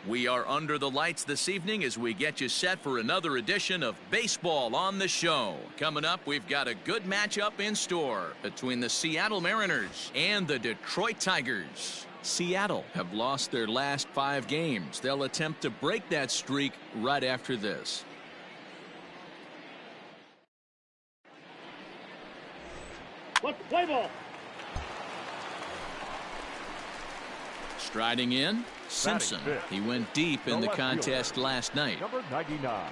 We are under the lights this evening as we get you set for another edition of Baseball on the Show. Coming up, we've got a good matchup in store between the Seattle Mariners and the Detroit Tigers. Seattle have lost their last 5 games. They'll attempt to break that streak right after this. Let's play ball. Striding in, Simpson. He went deep in the contest last night. Number 99.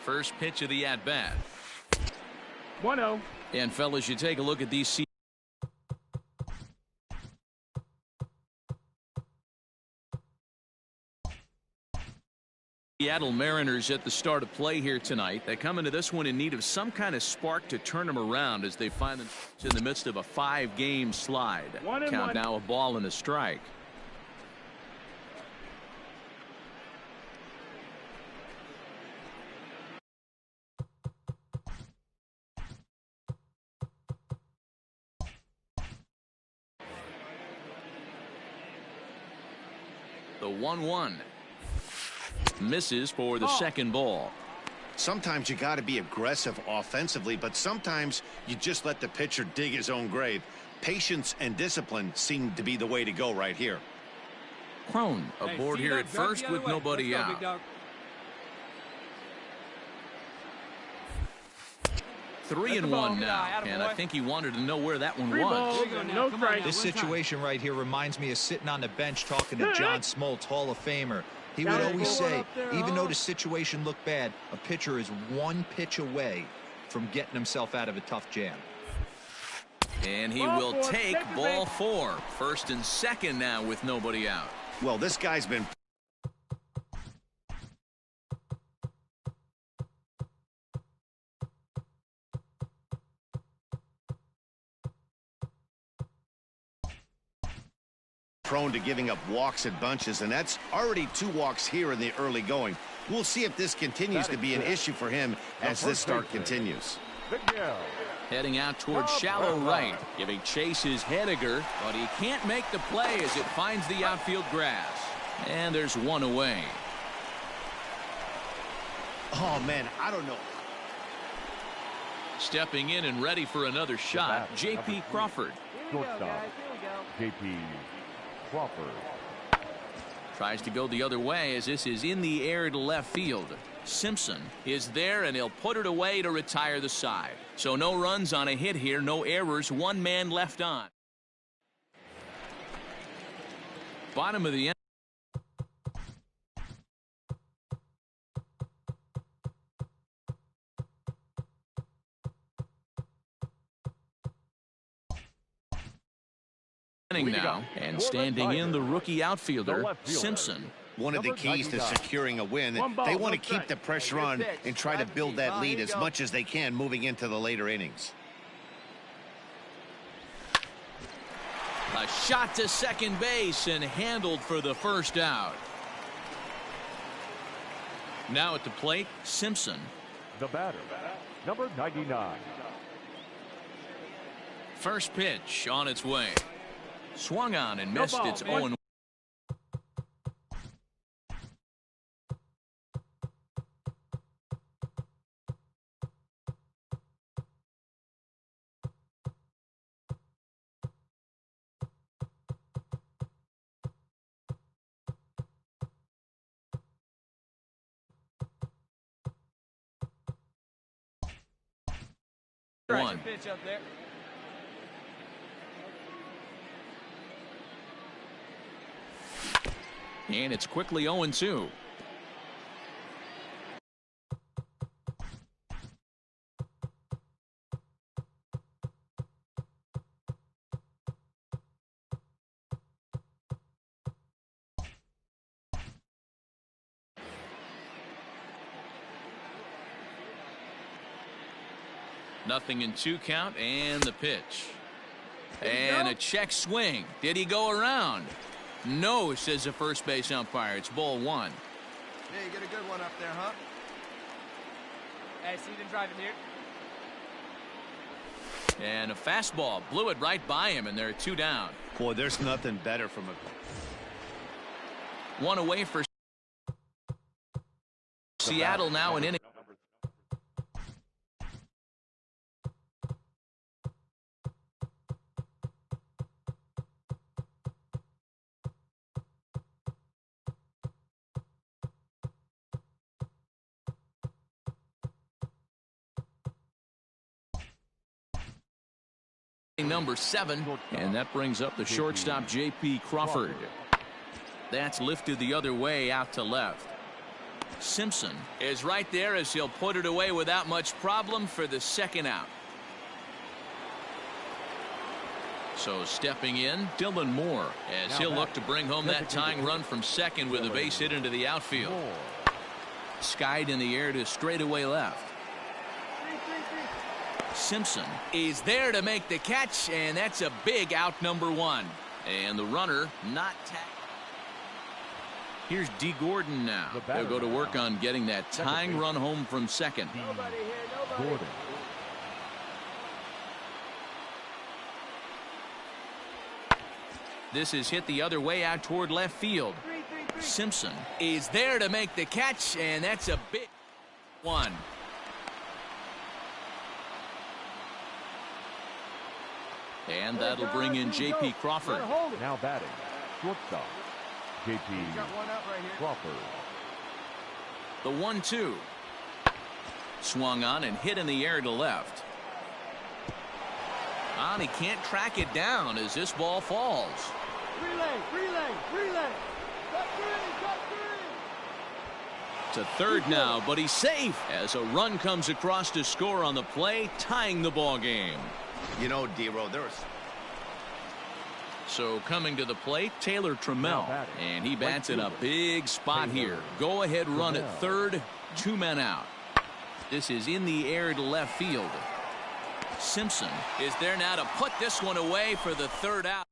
First pitch of the at-bat. 1-0. And fellas, you take a look at these Seattle Mariners at the start of play here tonight. They come into this one in need of some kind of spark to turn them around as they find themselves in the midst of a 5-game slide. Count now a ball and a strike. The 1-1 misses for the second ball. Sometimes you got to be aggressive offensively, but sometimes you just let the pitcher dig his own grave. Patience and discipline seem to be the way to go right here. Crone aboard here at first with nobody out. 3-1 now, and I think he wanted to know where that one was. No strike. This situation right here reminds me of sitting on the bench talking to John Smoltz, Hall of Famer. He would always say, even though the situation looked bad, a pitcher is one pitch away from getting himself out of a tough jam. And he will take ball 4. First and second now with nobody out. Well, this guy's been prone to giving up walks and bunches, and that's already 2 walks here in the early going. We'll see if this continues to be an issue for him as this start continues. Heading out towards shallow right, giving chase his Hediger, but he can't make the play as it finds the outfield grass. And there's one away. Oh, man, I don't know. Stepping in and ready for another shot, J.P. Crawford. J.P. Crawford tries to go the other way as this is in the air to left field. Simpson is there and he'll put it away to retire the side. So no runs on a hit here, no errors, 1 man left on. Bottom of the end. Now and standing in the rookie outfielder Simpson. One of the keys to securing a win, they want to keep the pressure on and try to build that lead as much as they can moving into the later innings. A shot to second base and handled for the first out. Now at the plate, Simpson. The batter, number 99. First pitch on its way. Swung on and missed. It's 0-1. Pitch up there. And it's quickly 0-2. Nothing in 2 count and the pitch. And a check swing. Did he go around? No, says the first base umpire. It's ball 1. Yeah, you get a good one up there, huh? Hey, see them driving here. And a fastball blew it right by him, and they're 2 down. Boy, there's nothing better from a 1 away for Seattle now an inning. Number 7, and that brings up the shortstop J.P. Crawford. That's lifted the other way out to left. Simpson is right there as he'll put it away without much problem for the 2nd out. So stepping in, Dylan Moore, as he'll look to bring home that tying run from 2nd with a base hit into the outfield. Skied in the air to straightaway left. Simpson is there to make the catch, and that's a big out, number 1. And the runner not tagged. Here's D. Gordon now. They'll go to work on getting that tying run home from 2nd. Gordon. This is hit the other way out toward left field. Simpson is there to make the catch, and that's a big 1. And that'll bring in J.P. Crawford. Now batting, shortstop, J.P. Crawford. The 1-2. Swung on and hit in the air to left. And he can't track it down as this ball falls. Relay. Got three. To 3rd now, but he's safe as a run comes across to score on the play, tying the ball game. You know, D-Row, So coming to the plate, Taylor Trammell, and he bats in a big spot here. Go ahead run at 3rd, 2 men out. This is in the air to left field. Simpson is there now to put this one away for the 3rd out.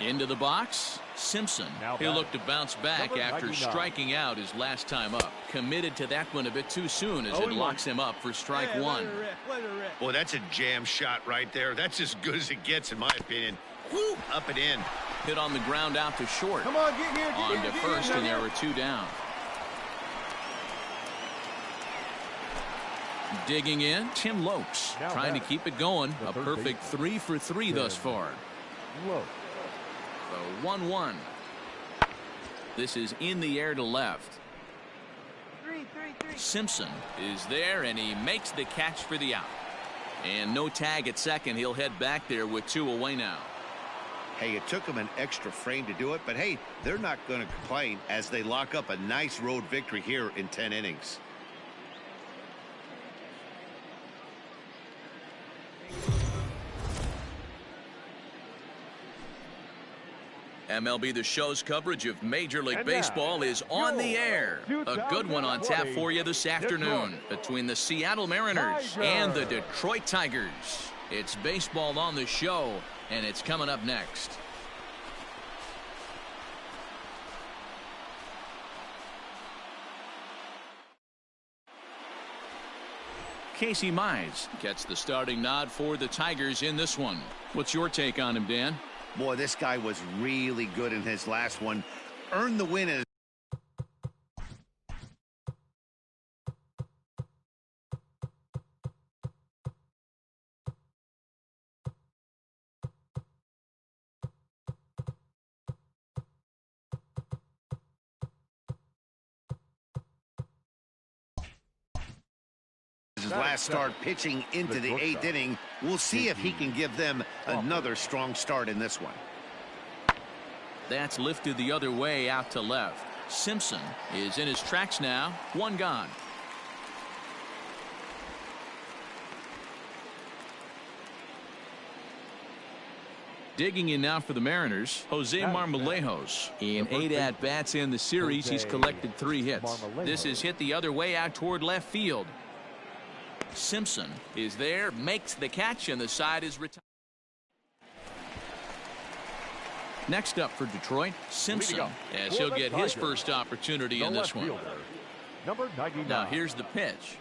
Into the box, Simpson. He'll look to bounce back after striking out his last time up. Committed to that one a bit too soon as it locks him up for strike 1. Boy, that's a jam shot right there. That's as good as it gets, in my opinion. Woo, up and in. Hit on the ground out to short. Come on, get here. On to first, and there were 2 down. Digging in, Tim Lopes, trying to keep it going. A perfect 3 for 3 thus far. The 1-1. This is in the air to left. Simpson is there, and he makes the catch for the out. And no tag at 2nd. He'll head back there with 2 away now. Hey, it took them an extra frame to do it, but hey, they're not going to complain as they lock up a nice road victory here in 10 innings. MLB The Show's coverage of Major League Baseball is on the air. A good one on tap for you this afternoon between the Seattle Mariners and the Detroit Tigers. It's baseball on the show, and it's coming up next. Casey Mize gets the starting nod for the Tigers in this one. What's your take on him, Dan? Boy, this guy was really good in his last one. Earned the win as his last start pitching into the 8th inning. We'll see if he can give them another strong start in this one. That's lifted the other way out to left. Simpson is in his tracks now. 1 gone. Digging in now for the Mariners, Jose Marmolejos. In 8 at-bats in the series, he's collected 3 hits. This is hit the other way out toward left field. Simpson is there, makes the catch, and the side is retired. Next up for Detroit, Simpson, as he'll get his first opportunity in this one. Number 99. Now here's the pitch.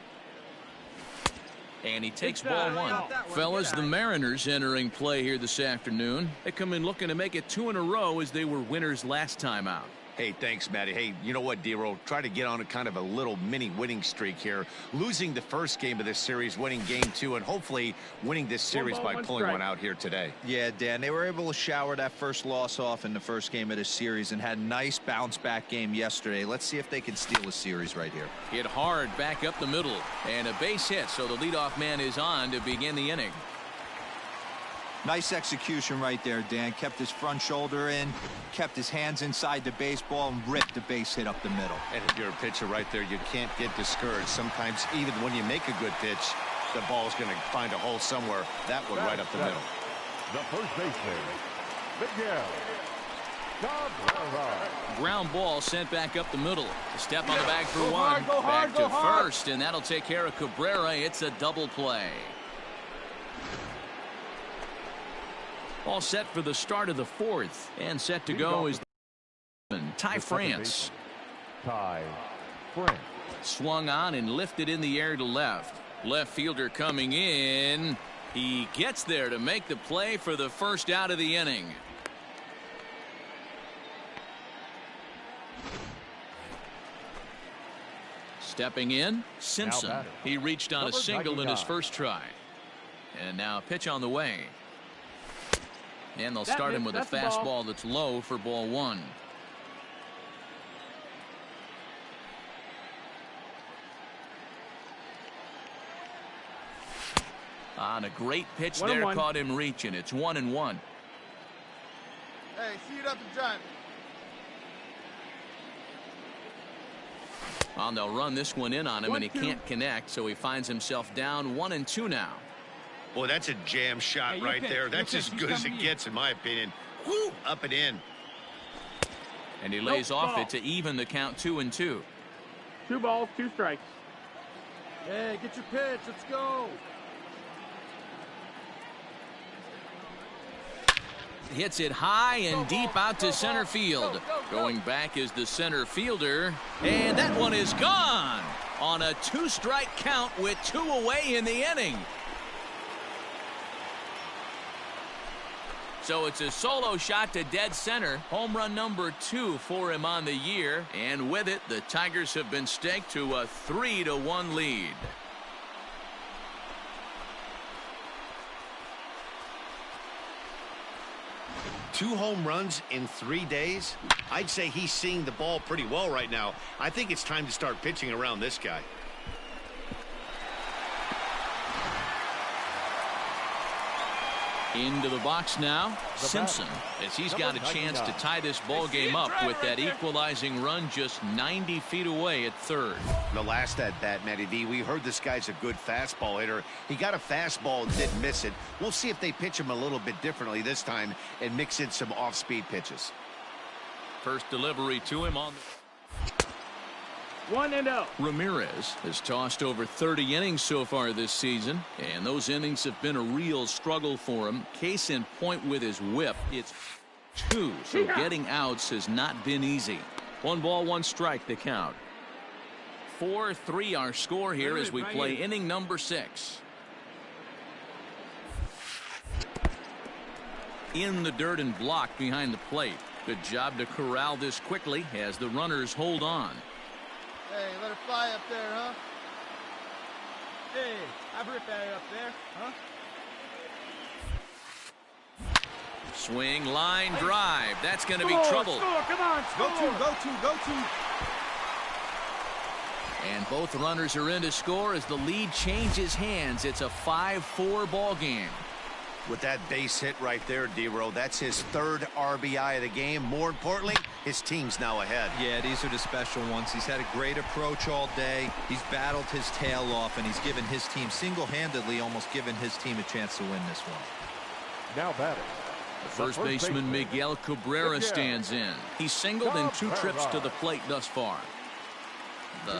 And he takes ball one. Fellas, the Mariners entering play here this afternoon. They come in looking to make it 2 in a row as they were winners last time out. Hey, thanks, Matty. Hey, you know what, D-Roll? Try to get on a kind of a little mini winning streak here. Losing the first game of this series, winning game 2, and hopefully winning this series by pulling one out here today. Yeah, Dan, they were able to shower that first loss off in the first game of this series and had a nice bounce-back game yesterday. Let's see if they can steal a series right here. Hit hard back up the middle, and a base hit, so the leadoff man is on to begin the inning. Nice execution right there, Dan. Kept his front shoulder in, kept his hands inside the baseball, and ripped the base hit up the middle. And if you're a pitcher right there, you can't get discouraged. Sometimes even when you make a good pitch, the ball's going to find a hole somewhere. That one right up the middle. The first baseman, Miguel. Ground ball sent back up the middle. Step on the bag for one. Back to first, and that'll take care of Cabrera. It's a double play. All set for the start of the 4th, and set to go is Ty France. Ty France. Swung on and lifted in the air to left. Left fielder coming in. He gets there to make the play for the first out of the inning. Stepping in, Simpson. He reached on a single in his first try. And now a pitch on the way. And they'll start him with a fastball that's low for ball 1. On a great pitch there, caught him reaching. It's 1-1. Hey, see it up and drive. And they'll run this one in on him, and he can't connect, so he finds himself down 1-2 now. Boy, that's a jam shot right there. That's as good as it gets, in my opinion. Woo, up and in. And he lays off it to even the count 2-2. 2 balls, 2 strikes. Hey, get your pitch. Let's go. Hits it high and deep out to center field. Going back is the center fielder, and that one is gone on a 2-strike count with 2 away in the inning. So it's a solo shot to dead center. Home run number 2 for him on the year. And with it, the Tigers have been staked to a 3-1 lead. Two home runs in 3 days? I'd say he's seeing the ball pretty well right now. I think it's time to start pitching around this guy. Into the box now, Simpson, as he's got a chance to tie this ball game up with that equalizing run just 90 feet away at third. The last at bat, Matty V, we heard this guy's a good fastball hitter. He got a fastball and didn't miss it. We'll see if they pitch him a little bit differently this time and mix in some off-speed pitches. First delivery to him on the 1-0. Ramirez has tossed over 30 innings so far this season, and those innings have been a real struggle for him. Case in point with his whip, it's 2, so getting outs has not been easy. 1 ball, 1 strike, the count. 4-3 our score here as we play inning number 6. In the dirt and blocked behind the plate. Good job to corral this quickly as the runners hold on. Hey, let it fly up there, huh? Hey, I've ripped that up there, huh? Swing, line, drive. That's going to be trouble. Score, come on, score. Go to. And both runners are in to score as the lead changes hands. It's a 5-4 ball game. With that base hit right there, D-Row, that's his 3rd RBI of the game. More importantly, his team's now ahead. Yeah, these are the special ones. He's had a great approach all day. He's battled his tail off, and he's given his team single-handedly, almost given his team a chance to win this one. Now batting. First baseman Miguel Cabrera stands in. He's singled in 2 trips to the plate thus far. The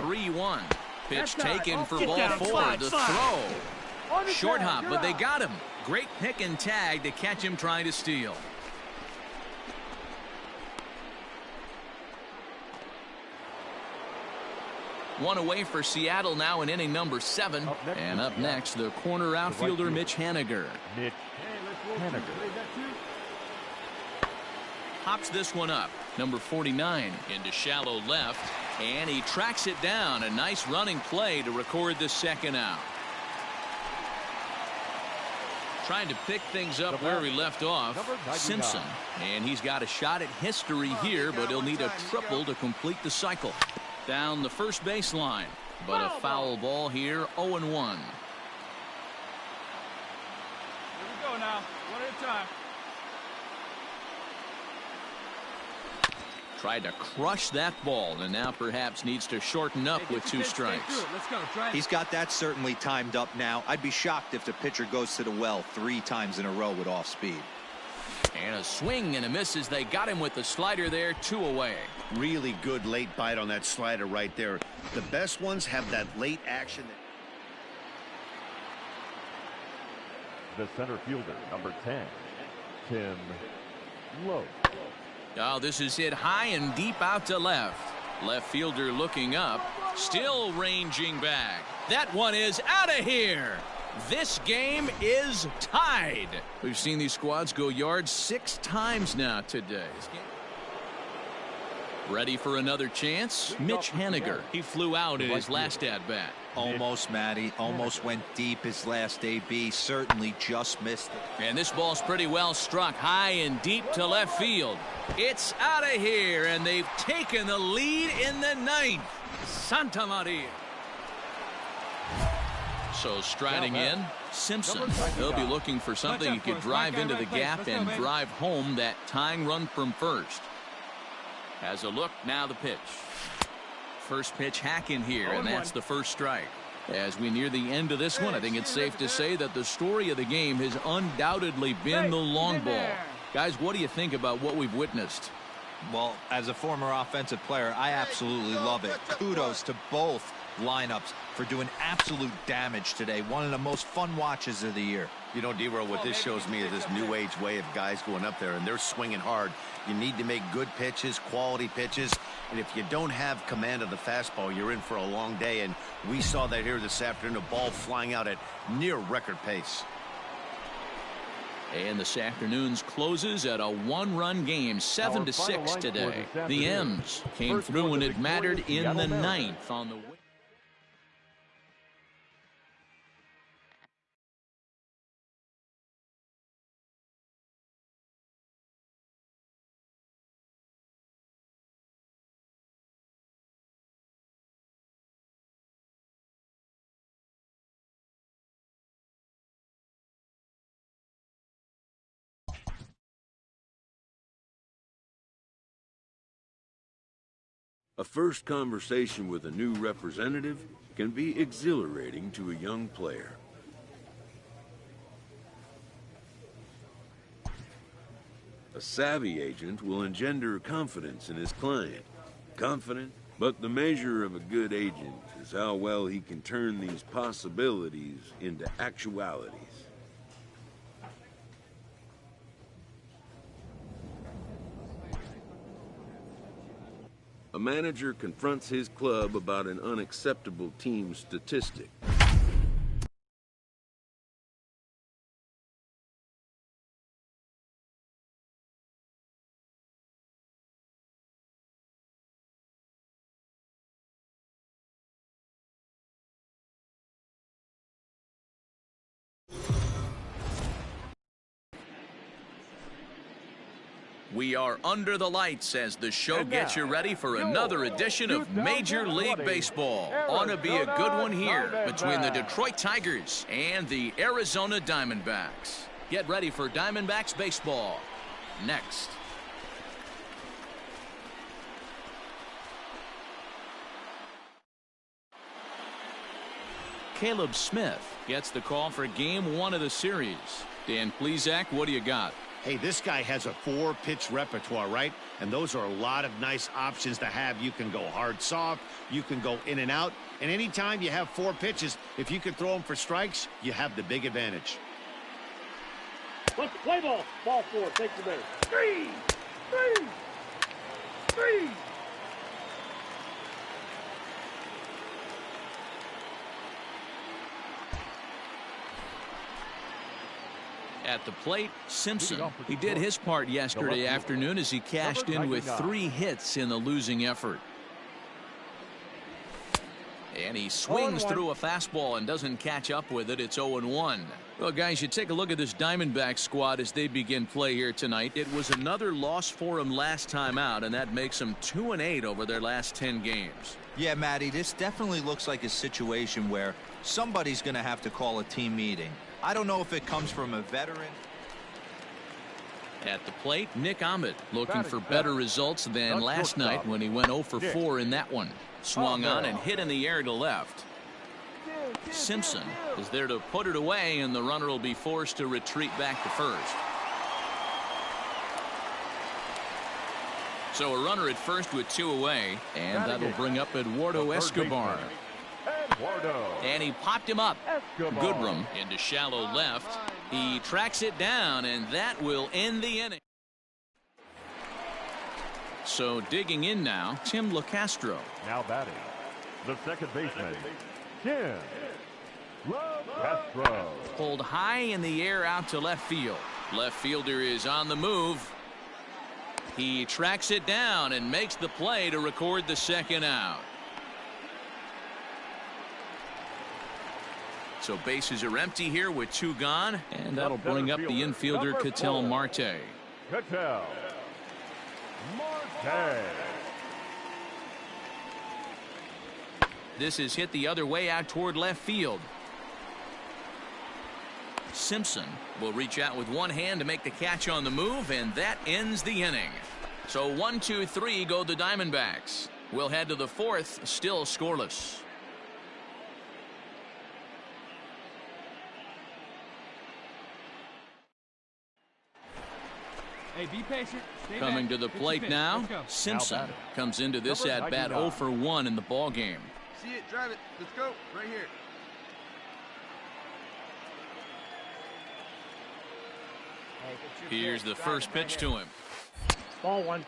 3-1. Pitch That's taken not- for Get ball down, 4. slide, The slide. throw. On the Short tag, hop, you're but they out. got him. Great pick and tag to catch him trying to steal. One away for Seattle now in inning number 7. And up next, the corner outfielder Mitch Haniger. Mitch Haniger. Hops this one up. Number 49 into shallow left. And he tracks it down. A nice running play to record the second out. Trying to pick things up where he left off. Simpson. And he's got a shot at history here, but he'll need a triple to complete the cycle. Down the first baseline. But a foul ball here, 0-1. Here we go now. One at a time. Tried to crush that ball, and now perhaps needs to shorten up with 2 strikes. Let's go. Try it. He's got that certainly timed up now. I'd be shocked if the pitcher goes to the well 3 times in a row with off speed. And a swing and a miss as they got him with the slider there, 2 away. Really good late bite on that slider right there. The best ones have that late action. The center fielder, number 10, Tim Lowe. Oh, this is hit high and deep out to left. Left fielder looking up, still ranging back. That one is out of here. This game is tied. We've seen these squads go yards 6 times now today. Ready for another chance? Mitch Haniger. He flew out in his last at-bat. Almost, Matty. Almost went deep his last AB. Certainly just missed it. And this ball's pretty well struck high and deep to left field. It's out of here, and they've taken the lead in the 9th. Santa Maria. So striding in, Simpson. He'll be looking for something he could drive into the gap and drive home that tying run from first. Has a look, now the pitch. First pitch hack in here, and that's the first strike. As we near the end of this one, I think it's safe to say that the story of the game has undoubtedly been the long ball. Guys, what do you think about what we've witnessed? Well, as a former offensive player, I absolutely love it. Kudos to both lineups for doing absolute damage today. One of the most fun watches of the year. You know, D-Roll, what this shows me is this new age way of guys going up there, and they're swinging hard. You need to make good pitches, quality pitches, and if you don't have command of the fastball, you're in for a long day, and we saw that here this afternoon, a ball flying out at near record pace. And this afternoon's closes at a 1-run game, 7-6 today. The M's came through when it mattered in the 9th on the way. A first conversation with a new representative can be exhilarating to a young player. A savvy agent will engender confidence in his client. Confident, but the measure of a good agent is how well he can turn these possibilities into actualities. A manager confronts his club about an unacceptable team statistic. We are under the lights as the show gets you ready for another edition of Major League Baseball. Ought to be a good one here between the Detroit Tigers and the Arizona Diamondbacks. Get ready for Diamondbacks baseball next. Caleb Smith gets the call for game 1 of the series. Dan Plesac, what do you got? Hey, this guy has a 4-pitch repertoire, right? And those are a lot of nice options to have. You can go hard, soft. You can go in and out. And anytime you have 4 pitches, if you can throw them for strikes, you have the big advantage. Let's play ball. Ball 4. Take the base. 3. At the plate, Simpson. He did his part yesterday afternoon as he cashed in with 3 hits in the losing effort. And he swings through a fastball and doesn't catch up with it. It's 0-1. Well, guys, you take a look at this Diamondback squad as they begin play here tonight. It was another loss for them last time out, and that makes them 2-8 over their last 10 games. Yeah, Matty, this definitely looks like a situation where somebody's going to have to call a team meeting. I don't know if it comes from a veteran. At the plate, Nick Ahmed looking for better results than last night when he went 0 for 4 in that one. Swung on and hit in the air to left. Simpson is there to put it away, and the runner will be forced to retreat back to first. So a runner at first with 2 away, and that'll bring up Eduardo Escobar. And he popped him up. Goodrum into shallow left. He tracks it down, and that will end the inning. So digging in now, Tim LaCastro. Now batting, the second baseman, Tim LaCastro. Pulled high in the air out to left field. Left fielder is on the move. He tracks it down and makes the play to record the second out. So bases are empty here with 2 gone, and that'll bring up the infielder Ketel Marte. Ketel Marte. This is hit the other way out toward left field. Simpson will reach out with one hand to make the catch on the move, and that ends the inning. So 1, 2, 3 go the Diamondbacks. We'll head to the 4th, still scoreless. Hey, be patient. Stay Coming back. to the Pitch plate pitch. now, Let's go. Simpson batting. comes into this Number at bat 99. 0 for 1 in the ball game. See it, drive it. Let's go. Right here. Here's the first pitch to him. Ball 1.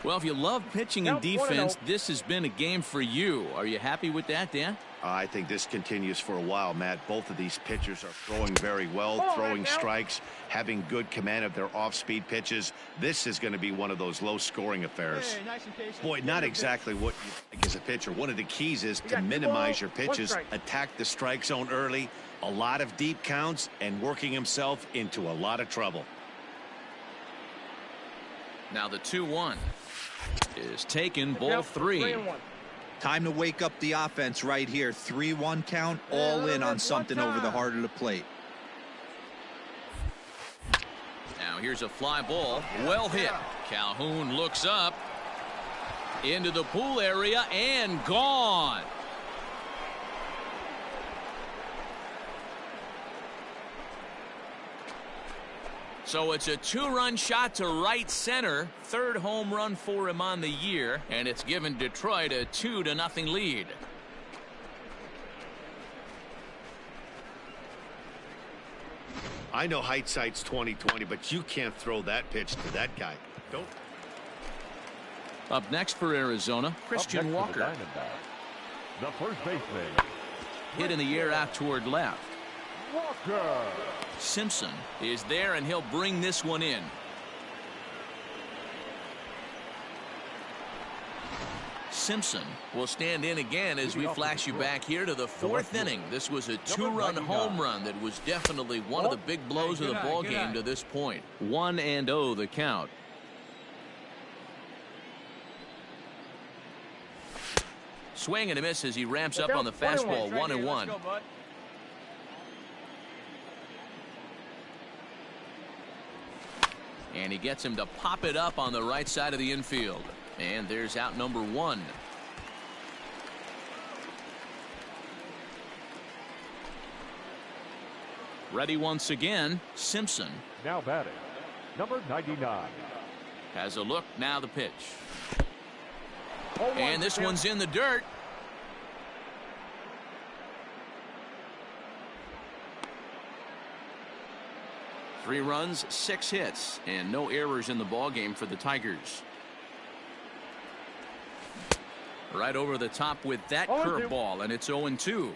Well, if you love pitching and defense, this has been a game for you. Are you happy with that, Dan? I think this continues for a while, Matt. Both of these pitchers are throwing very well, throwing strikes, having good command of their off-speed pitches. This is going to be one of those low-scoring affairs. Hey, nice and patient. Boy, not exactly what you think as a pitcher. One of the keys is to minimize your pitches, attack the strike zone early, a lot of deep counts, and working himself into a lot of trouble. Now the 2-1 is taken, ball 3. Time to wake up the offense right here. 3-1 count, all in on something over the heart of the plate. Now here's a fly ball, well hit. Calhoun looks up into the pool area and gone. So it's a 2-run shot to right center. 3rd home run for him on the year, and it's given Detroit a 2-0 lead. I know hindsight's 20/20, but you can't throw that pitch to that guy. Don't. Up next for Arizona, Christian Walker. The first baseman, Hit in the air out toward left. Walker. Simpson is there, and he'll bring this one in. Simpson will stand in again as we flash you back here to the 4th inning. This was a 2-run home run that was definitely one of the big blows of the ball game to this point. 1-0 the count. Swing and a miss as he ramps up on the fastball. 1-1. And he gets him to pop it up on the right side of the infield. And there's out number 1. Ready once again, Simpson. Now batting, number 99. Has a look, now the pitch. And this one's in the dirt. Three runs, 6 hits, and no errors in the ballgame for the Tigers. Right over the top with that curveball, and it's 0-2.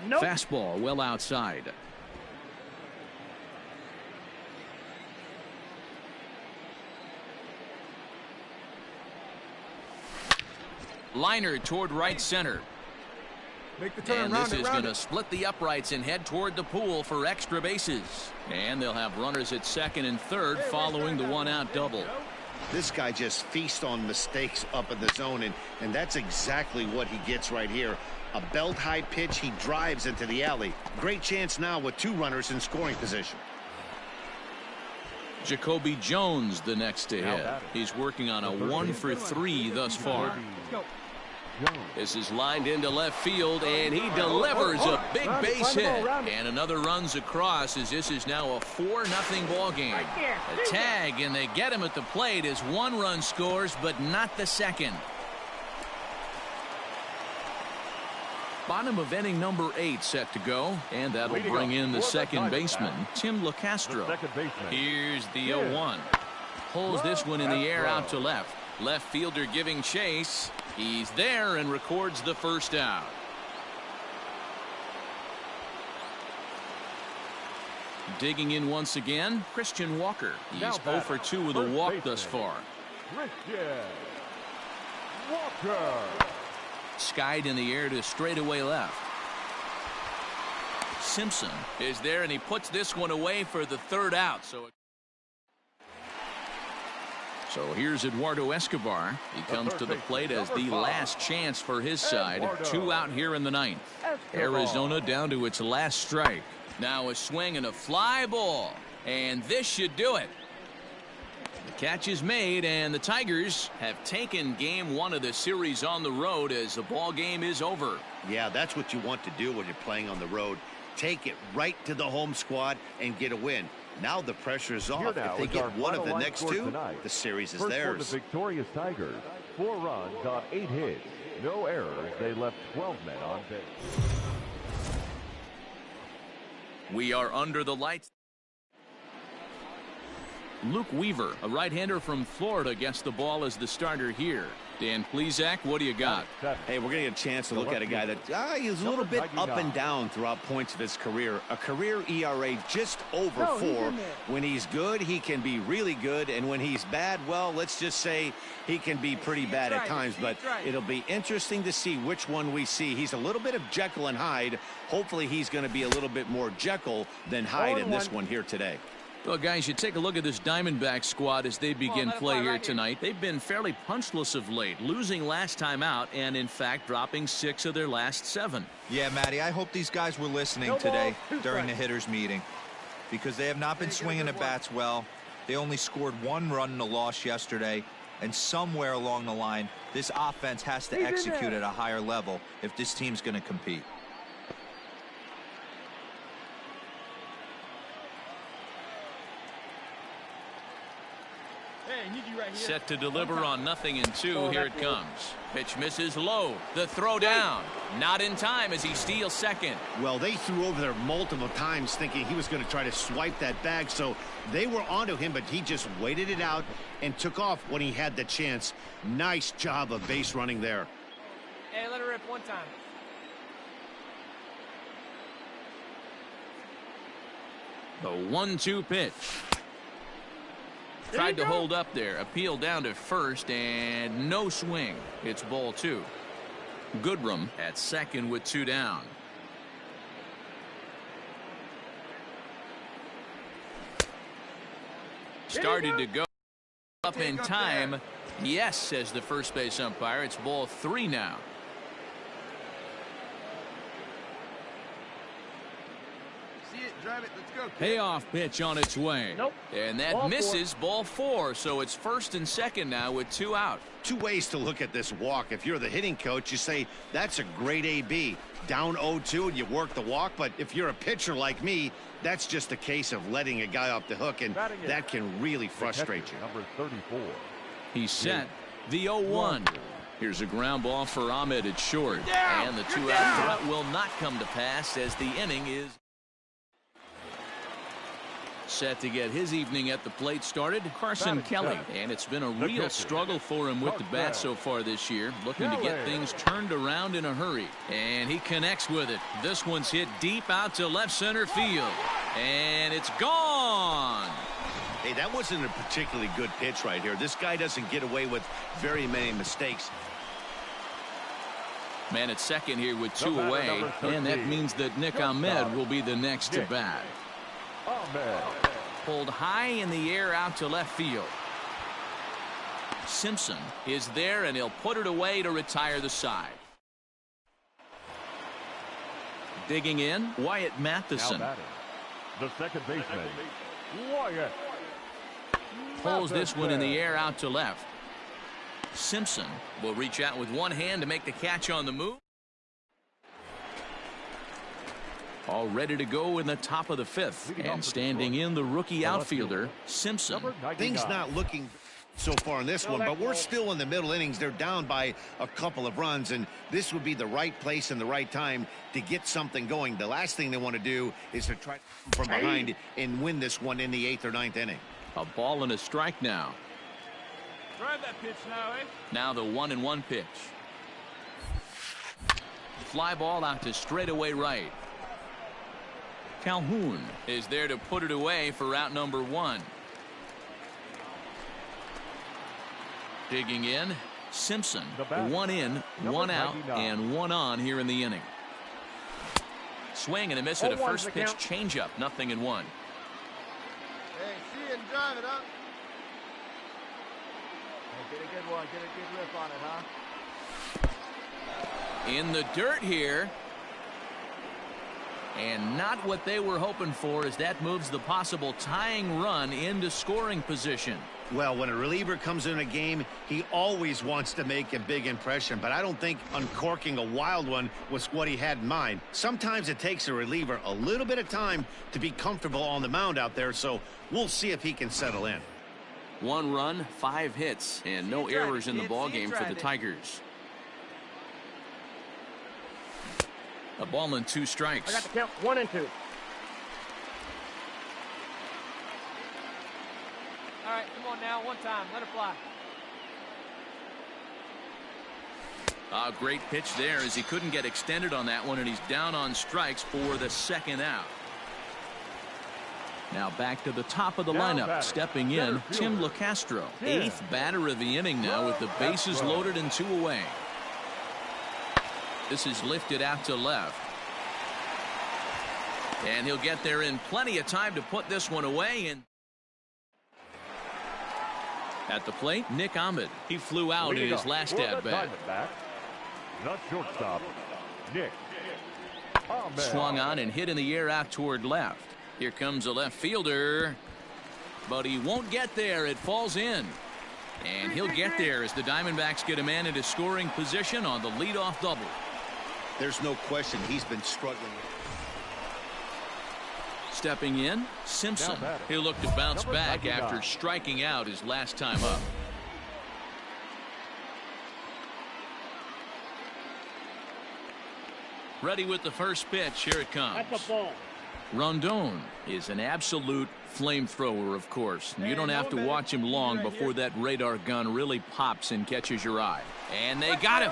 Nope. Fastball well outside. Liner toward right center. Make the turn, and this is going to split the uprights and head toward the pool for extra bases. And they'll have runners at second and third following the one-out double. This guy just feasts on mistakes up in the zone, and that's exactly what he gets right here. A belt-high pitch, he drives into the alley. Great chance now with 2 runners in scoring position. Jacoby Jones the next to hit. He's working on a 1 for 3 thus far. This is lined into left field, and he delivers a big base hit. And another runs across as this is now a 4-0 ball game. A tag, and they get him at the plate as 1 run scores, but not the second. Bottom of inning number 8 set to go, and that'll bring in the second baseman, Tim LaCastro. Here's the 0-1. Pulls this one in the air out to left. Left fielder giving chase. He's there and records the first out. Digging in once again, Christian Walker. He's 0 for 2 with a walk thus far. Christian Walker. Skied in the air to straightaway left. Simpson is there, and he puts this one away for the 3rd out. So here's Eduardo Escobar. He comes to the plate as the last chance for his side. 2 out here in the 9th. Arizona down to its last strike. Now a swing and a fly ball, and this should do it. The catch is made, and the Tigers have taken game 1 of the series on the road as the ball game is over. Yeah, that's what you want to do when you're playing on the road. Take it right to the home squad and get a win. Now the pressure is off. If they get one of the next 2, the series is theirs. For the victorious Tigers, 4 runs on 8 hits, no errors. They left 12 men on base. We are under the lights. Luke Weaver, a right-hander from Florida, gets the ball as the starter here. Dan Plesac, what do you got? Hey, we're going to get a chance to look at a guy that he's a little bit up and down throughout points of his career. A career ERA just over 4. When he's good, he can be really good. And when he's bad, well, let's just say he can be pretty bad at times. But it'll be interesting to see which one we see. He's a little bit of Jekyll and Hyde. Hopefully he's going to be a little bit more Jekyll than Hyde in this one here today. Well, guys, you take a look at this Diamondback squad as they begin play here tonight. They've been fairly punchless of late, losing last time out and, in fact, dropping 6 of their last 7. Yeah, Matty, I hope these guys were listening today during the hitters meeting because they have not been swinging the bats well. They only scored 1 run in the loss yesterday, and somewhere along the line, this offense has to execute at a higher level if this team's going to compete. Set to deliver on 0-2. Here it comes. Pitch misses low. The throw down. Not in time as he steals second. Well, they threw over there multiple times thinking he was going to try to swipe that bag. So they were onto him, but he just waited it out and took off when he had the chance. Nice job of base running there. Hey, let it rip one time. The 1-2 pitch. Tried to hold up there. Appeal down to first, and no swing. It's ball 2. Goodrum at second with 2 down. Started to go up in time. Yes, says the first base umpire. It's ball 3 now. Drive it. Let's go. Payoff pitch on its way. Nope. And that misses ball 4. So it's first and second now with 2 out. Two ways to look at this walk. If you're the hitting coach, you say that's a great AB. Down 0-2 and you work the walk. But if you're a pitcher like me, that's just a case of letting a guy off the hook, and that can really frustrate you. Number 34. He's set. The 0-1. Here's a ground ball for Ahmed at short. And the two-out threat will not come to pass as the inning is set to get his evening at the plate started. Carson Kelly. And it's been a real struggle for him with the bat so far this year. Looking to get things turned around in a hurry. And he connects with it. This one's hit deep out to left center field. And it's gone. Hey, that wasn't a particularly good pitch right here. This guy doesn't get away with very many mistakes. Man at second here with two away. And that means that Nick Ahmed will be the next to bat. Pulled high in the air out to left field. Simpson is there, and he'll put it away to retire the side. Digging in, Wyatt Matheson. The second baseman, Wyatt. Pulls this one in the air out to left. Simpson will reach out with one hand to make the catch on the move. All ready to go in the top of the fifth. And standing in, the rookie outfielder, Simpson. Things not looking so far in this one, but we're still in the middle innings. They're down by a couple of runs, and this would be the right place and the right time to get something going. The last thing they want to do is to try from behind and win this one in the 8th or 9th inning. A ball and a strike now. Drive that pitch now, eh? Now the 1-1 pitch. Fly ball out to straightaway right. Calhoun is there to put it away for out number 1. Digging in, Simpson. One in, one out, and one on here in the inning. Swing and a miss at a first pitch changeup. 0-1. Hey, see it and drive it, huh? Hey, get a good one. Get a good lift on it, huh? In the dirt here. And not what they were hoping for, as that moves the possible tying run into scoring position. Well, when a reliever comes in a game, he always wants to make a big impression, but I don't think uncorking a wild one was what he had in mind. Sometimes it takes a reliever a little bit of time to be comfortable on the mound out there, so we'll see if he can settle in. 1 run, 5 hits, and no errors in the ballgame for the Tigers. A ball and 2 strikes. I got the count 1 and 2. All right, come on now, one time, let it fly. A great pitch there as he couldn't get extended on that one, and he's down on strikes for the 2nd out. Now back to the top of the lineup. Stepping in, Tim LeCastro. 8th batter of the inning now with the bases loaded and 2 away. This is lifted out to left. And he'll get there in plenty of time to put this one away. And at the plate, Nick Ahmed. He flew out in his last at-bat. The shortstop, Nick Ahmed. Swung on and hit in the air out toward left. Here comes a left fielder. But he won't get there. It falls in. And he'll get there as the Diamondbacks get a man into scoring position on the leadoff double. There's no question he's been struggling. Stepping in, Simpson. He'll look to bounce back after striking out his last time up. Ready with the first pitch. Here it comes. That's a ball. Rondon is an absolute flamethrower, of course. You don't have to watch him long before that radar gun really pops and catches your eye. And they got him.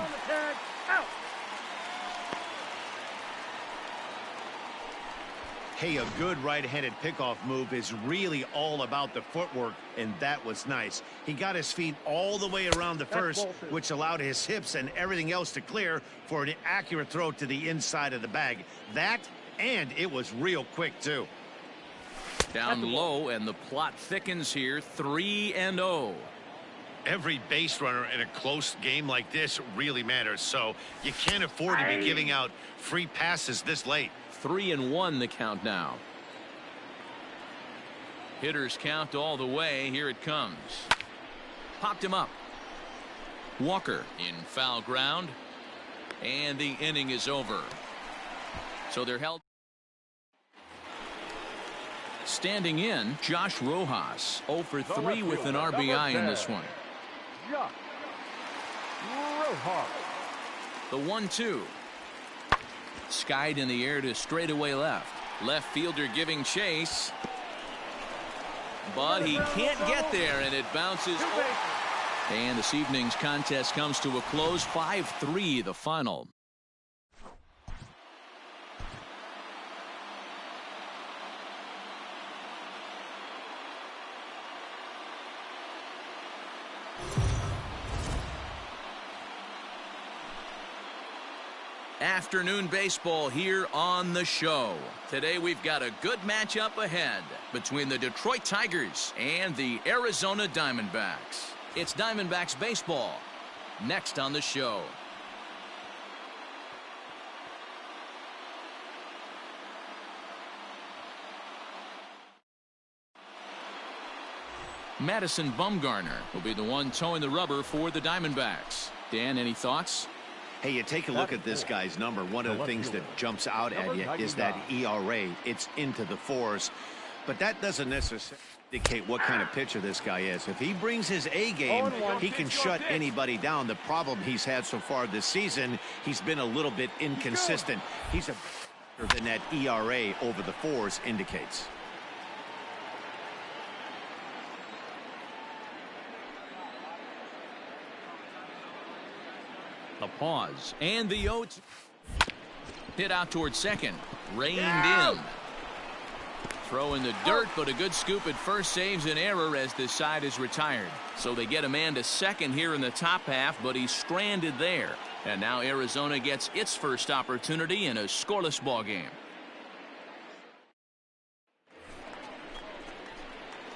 Hey, a good right-handed pickoff move is really all about the footwork, and that was nice. He got his feet all the way around the first, which allowed his hips and everything else to clear for an accurate throw to the inside of the bag. That, and it was real quick, too. Down low, and the plot thickens here. 3-0. Every base runner in a close game like this really matters, so you can't afford to be giving out free passes this late. 3-1 the count now. Hitters count all the way. Here it comes. Popped him up. Walker in foul ground. And the inning is over. So they're held. Standing in, Josh Rojas, 0 for 3 with an RBI in this one. Josh Rojas. The 1-2. Skied in the air to straightaway left. Left fielder giving chase. But he can't get there, and it bounces over. And this evening's contest comes to a close. 5-3 the final. Afternoon baseball here on the show. Today we've got a good matchup ahead between the Detroit Tigers and the Arizona Diamondbacks. It's Diamondbacks baseball next on the show. Madison Bumgarner will be the one towing the rubber for the Diamondbacks. Dan, any thoughts? Hey, you take a look at this guy's number. One of the things that jumps out at you is that ERA. It's into the 4s. But that doesn't necessarily indicate what kind of pitcher this guy is. If he brings his A game, he can shut anybody down. The problem he's had so far this season, he's been a little bit inconsistent. He's a better than that ERA over the 4s indicates. The pause and the 0-2 hit out towards second. Reined in. Throw in the dirt, but a good scoop at first saves an error as this side is retired. So they get a man to second here in the top half, but he's stranded there. And now Arizona gets its first opportunity in a scoreless ball game.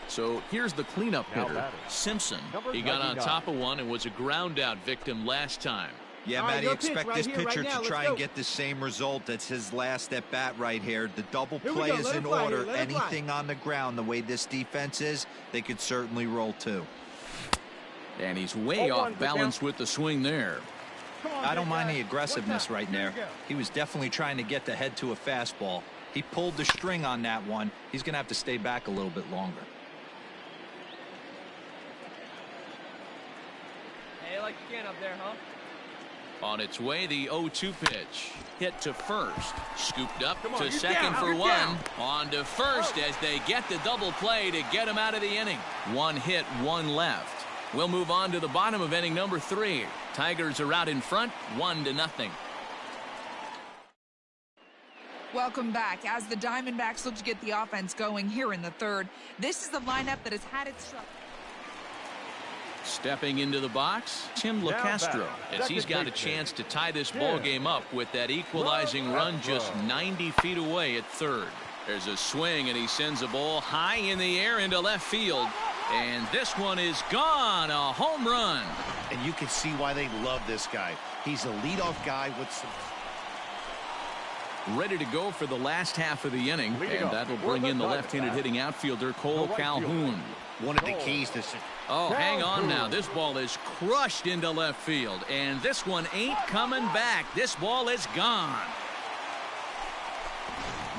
So here's the cleanup hitter, Simpson. He got on top of one and was a ground out victim last time. Yeah, Matty, expect this pitcher to try and get the same result. That's his last at bat right here. The double play is in order. Anything on the ground, the way this defense is, they could certainly roll too. And he's way off balance with the swing there. I don't mind the aggressiveness right there. He was definitely trying to get the head to a fastball. He pulled the string on that one. He's going to have to stay back a little bit longer. Hey, like you can up there, huh? On its way, the 0-2 pitch. Hit to first. Scooped up to second for one. On to first as they get the double play to get him out of the inning. One hit, one left. We'll move on to the bottom of inning number 3. Tigers are out in front, 1-0. Welcome back. As the Diamondbacks look to get the offense going here in the third, this is the lineup that has had its trouble. Stepping into the box, Tim LeCastro, as he's got a chance to tie this ball game up with that equalizing run just 90 feet away at third. There's a swing, and he sends a ball high in the air into left field. And this one is gone, a home run. And you can see why they love this guy. He's a leadoff guy with some... Ready to go for the last half of the inning, and that'll bring in the left-handed hitting outfielder Cole Calhoun. One of the keys to... Oh, hang on now. This ball is crushed into left field, and this one ain't coming back. This ball is gone.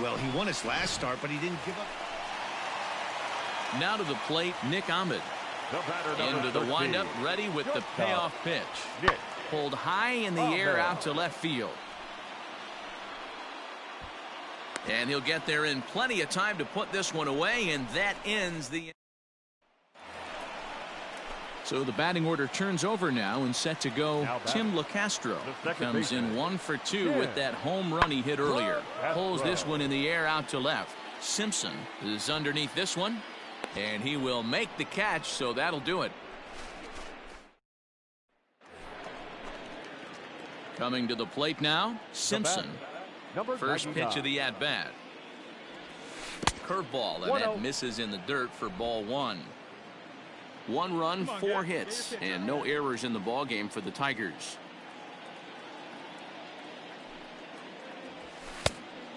Well, he won his last start, but he didn't give up. Now to the plate, Nick Ahmed. Into the windup, ready with the payoff pitch. Pulled high in the air out to left field. And he'll get there in plenty of time to put this one away, and that ends the... So the batting order turns over now and set to go. Tim LeCastro comes in 1 for 2 with that home run he hit earlier. Pulls this one in the air out to left. Simpson is underneath this one, and he will make the catch, so that'll do it. Coming to the plate now, Simpson. First pitch of the at-bat. Curveball, and that misses in the dirt for ball 1. 1 run, 4 hits, and no errors in the ball game for the Tigers.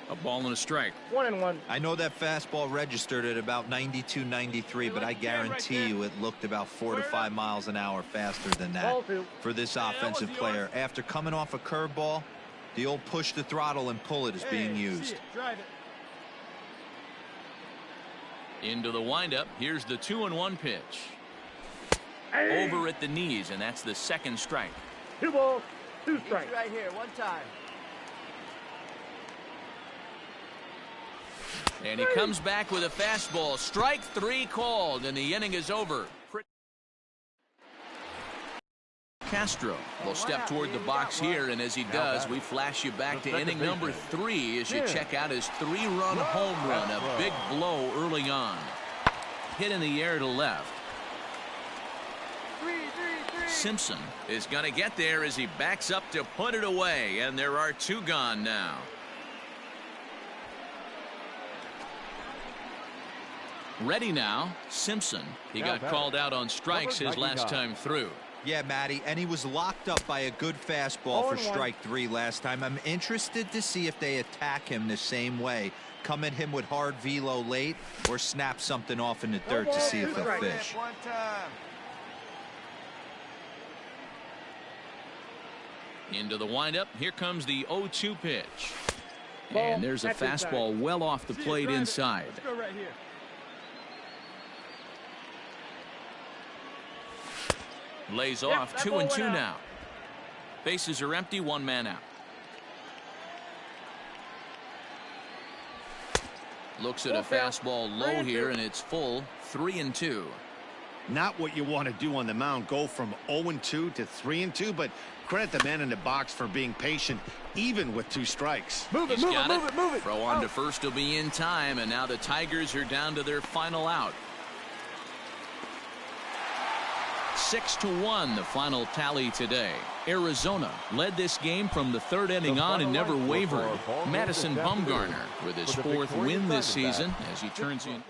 A ball and a strike. 1-1. I know that fastball registered at about 92, 93, but I guarantee you it looked about 4 to 5 miles an hour faster than that. For this offensive player, after coming off a curveball, the old push the throttle and pull it is being used. Drive it. Into the windup. Here's the 2-1 pitch. Over at the knees, and that's the second strike. 2 balls, 2 strikes. Right here, 1 time. And he comes back with a fastball. Strike 3 called, and the inning is over. Castro will step toward the box here, and as he does, we flash you back to inning number 3 as you check out his 3-run home run. A big blow early on. Hit in the air to left. Simpson is going to get there as he backs up to put it away, and there are 2 gone now. Ready now, Simpson. He got called out on strikes his last time through. Yeah, Matty, and he was locked up by a good fastball for strike 3 last time. I'm interested to see if they attack him the same way. Come at him with hard velo late or snap something off in the dirt to see if he'll fish. 1 time. Into the windup. Here comes the 0-2 pitch. And there's a fastball well off the plate inside. Let's go right here. Lays off 2-2 now. Bases are empty, 1 man out. Looks at a fastball low here, and it's full. 3-2. Not what you want to do on the mound. Go from 0-2 to 3-2, but credit the man in the box for being patient, even with 2 strikes. Move it, He's move got it, move it, move it. Throw on to first will be in time, and now the Tigers are down to their final out. 6-1 the final tally today. Arizona led this game from the 3rd inning on and never wavered. Madison Bumgarner with his 4th win this season as he turns in.